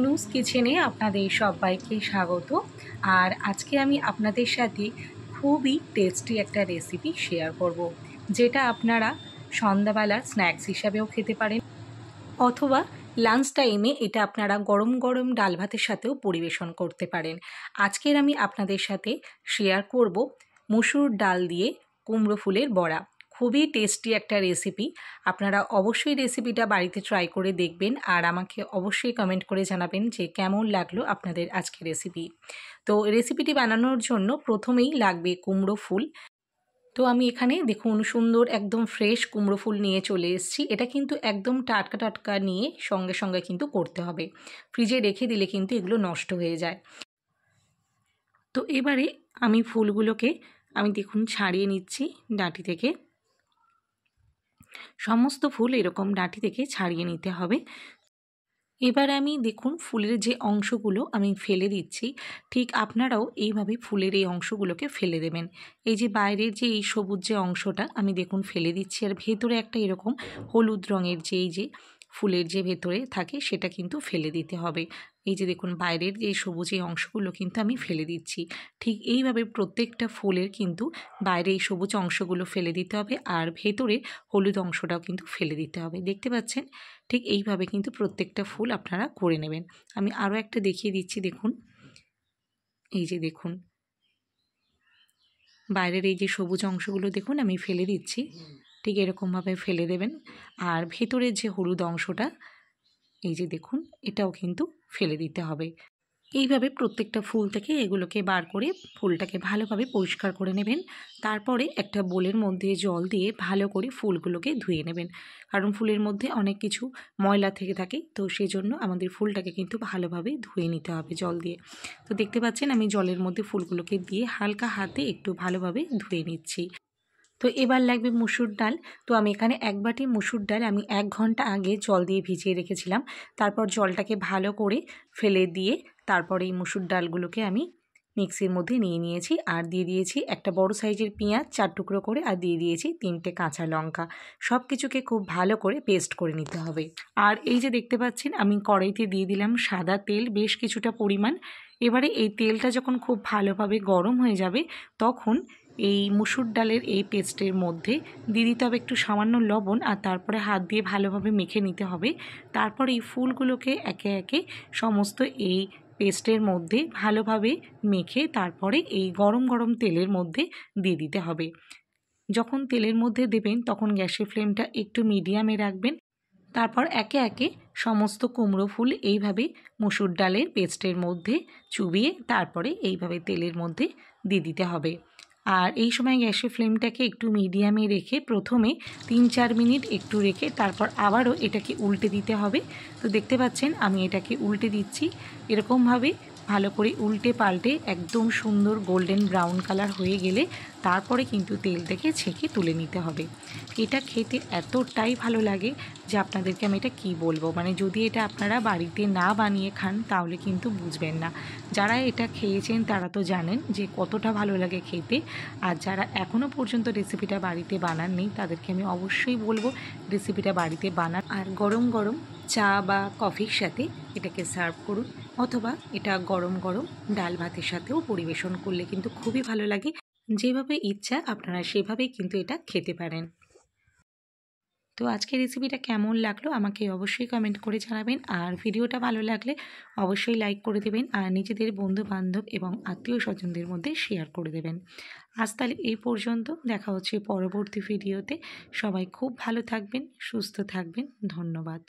তনুজ কিচেনে আপনাদের সবাইকে স্বাগত। আর আজকে আমি আপনাদের সাথে খুবই টেস্টি একটা রেসিপি শেয়ার করব, যেটা আপনারা সন্ধ্যাবেলার স্ন্যাক্স হিসাবেও খেতে পারেন, অথবা লাঞ্চ টাইমে এটা আপনারা গরম গরম ডাল ভাতের সাথেও পরিবেশন করতে পারেন। আজকের আমি আপনাদের সাথে শেয়ার করব মসুর ডাল দিয়ে কুমড়ো ফুলের বড়া। খুবই টেস্টি একটা রেসিপি। আপনারা অবশ্যই রেসিপিটা বাড়িতে ট্রাই করে দেখবেন আর আমাকে অবশ্যই কমেন্ট করে জানাবেন যে কেমন লাগলো আপনাদের আজকের রেসিপি। তো রেসিপিটি বানানোর জন্য প্রথমেই লাগবে কুমড়ো ফুল। তো আমি এখানে দেখুন সুন্দর একদম ফ্রেশ কুমড়ো ফুল নিয়ে চলে এসেছি। এটা কিন্তু একদম টাটকা টাটকা নিয়ে সঙ্গে সঙ্গে কিন্তু করতে হবে, ফ্রিজে রেখে দিলে কিন্তু এগুলো নষ্ট হয়ে যায়। তো এবারে আমি ফুলগুলোকে দেখুন ছাড়িয়ে নিচ্ছি ডাঁটি থেকে। সমস্ত ফুল এরকম ডাঁটি থেকে ছাড়িয়ে নিতে হবে। এবার আমি দেখুন ফুলের যে অংশগুলো আমি ফেলে দিচ্ছি, ঠিক আপনারাও এইভাবে ফুলের এই অংশগুলোকে ফেলে দেবেন। এই যে বাইরের যে এই সবুজ যে অংশটা আমি দেখুন ফেলে দিচ্ছি, আর ভেতরে একটা এরকম হলুদ রঙের যে এই যে ফুলের যে ভেতরে থাকে সেটা কিন্তু ফেলে দিতে হবে। এই যে দেখুন বাইরের যে সবুজ এই অংশগুলো কিন্তু আমি ফেলে দিচ্ছি। ঠিক এইভাবে প্রত্যেকটা ফুলের কিন্তু বাইরে এই সবুজ অংশগুলো ফেলে দিতে হবে, আর ভেতরে হলুদ অংশটাও কিন্তু ফেলে দিতে হবে। দেখতে পাচ্ছেন, ঠিক এইভাবে কিন্তু প্রত্যেকটা ফুল আপনারা করে নেবেন। আমি আরও একটা দেখিয়ে দিচ্ছি, দেখুন এই যে দেখুন বাইরের এই যে সবুজ অংশগুলো দেখুন আমি ফেলে দিচ্ছি, ঠিক এরকমভাবে ফেলে দেবেন। আর ভেতরের যে হলুদ অংশটা এই যে দেখুন এটাও কিন্তু ফেলে দিতে হবে। এইভাবে প্রত্যেকটা ফুল থেকে এগুলোকে বার করে ফুলটাকে ভালোভাবে পরিষ্কার করে নেবেন। তারপরে একটা বোলের মধ্যে জল দিয়ে ভালো করে ফুলগুলোকে ধুয়ে নেবেন, কারণ ফুলের মধ্যে অনেক কিছু ময়লা থেকে থাকে, তো সেই জন্য আমাদের ফুলটাকে কিন্তু ভালোভাবে ধুয়ে নিতে হবে জল দিয়ে। তো দেখতে পাচ্ছেন আমি জলের মধ্যে ফুলগুলোকে দিয়ে হালকা হাতে একটু ভালোভাবে ধুয়ে নিচ্ছি। তো এবার লাগবে মুসুর ডাল। তো আমি এখানে এক বাটি মুসুর ডাল আমি 1 ঘন্টা আগে জল দিয়ে ভিজিয়ে রেখেছিলাম। তারপর জলটাকে ভালো করে ফেলে দিয়ে তারপরে এই মুসুর ডালগুলোকে আমি মিক্সির মধ্যে নিয়ে নিয়েছি, আর দিয়ে দিয়েছি একটা বড় সাইজের পেঁয়াজ 4 টুকরো করে, আর দিয়ে দিয়েছি 3টে কাঁচা লঙ্কা। সব কিছুকে খুব ভালো করে পেস্ট করে নিতে হবে। আর এই যে দেখতে পাচ্ছেন আমি কড়াইতে দিয়ে দিলাম সাদা তেল বেশ কিছুটা পরিমাণ। এবারে এই তেলটা যখন খুব ভালোভাবে গরম হয়ে যাবে তখন এই মুসুর ডালের এই পেস্টের মধ্যে দিয়ে দিতে হবে একটু সামান্য লবণ, আর তারপরে হাত দিয়ে ভালোভাবে মেখে নিতে হবে। তারপর এই ফুলগুলোকে একে একে সমস্ত এই পেস্টের মধ্যে ভালোভাবে মেখে তারপরে এই গরম গরম তেলের মধ্যে দিয়ে দিতে হবে। যখন তেলের মধ্যে দেবেন তখন গ্যাসের ফ্লেমটা একটু মিডিয়ামে রাখবেন। তারপর একে একে সমস্ত কুমড়ো ফুল এইভাবে মুসুর ডালের পেস্টের মধ্যে চুবিয়ে তারপরে এইভাবে তেলের মধ্যে দিয়ে দিতে হবে। আর এই সময় গ্যাসের ফ্লেমটাকে একটু মিডিয়ামে রেখে প্রথমে 3-4 মিনিট একটু রেখে তারপর আবারও এটাকে উল্টে দিতে হবে। তো দেখতে পাচ্ছেন আমি এটাকে উল্টে দিচ্ছি। এরকমভাবে ভালো করে উল্টে পাল্টে একদম সুন্দর গোল্ডেন ব্রাউন কালার হয়ে গেলে তারপরে কিন্তু তেল থেকে ছেঁকে তুলে নিতে হবে। এটা খেতে এতটাই ভালো লাগে যে আপনাদেরকে আমি এটা কী বলবো, মানে যদি এটা আপনারা বাড়িতে না বানিয়ে খান তাহলে কিন্তু বুঝবেন না। যারা এটা খেয়েছেন তারা তো জানেন যে কতটা ভালো লাগে খেতে, আর যারা এখনও পর্যন্ত রেসিপিটা বাড়িতে বানাননি তাদেরকে আমি অবশ্যই বলবো রেসিপিটা বাড়িতে বানান, আর গরম গরম চা বা কফির সাথে এটাকে সার্ভ করুন, অথবা এটা গরম গরম ডাল ভাতের সাথেও পরিবেশন করলে কিন্তু খুবই ভালো লাগে। যেভাবে ইচ্ছা আপনারা সেভাবেই কিন্তু এটা খেতে পারেন। তো আজকের রেসিপিটা কেমন লাগলো আমাকে অবশ্যই কমেন্ট করে জানাবেন, আর ভিডিওটা ভালো লাগলে অবশ্যই লাইক করে দেবেন, আর নিজেদের বন্ধু বান্ধব এবং আত্মীয় স্বজনদের মধ্যে শেয়ার করে দেবেন। আজ তাহলে এই পর্যন্ত, দেখা হচ্ছে পরবর্তী ভিডিওতে। সবাই খুব ভালো থাকবেন, সুস্থ থাকবেন। ধন্যবাদ।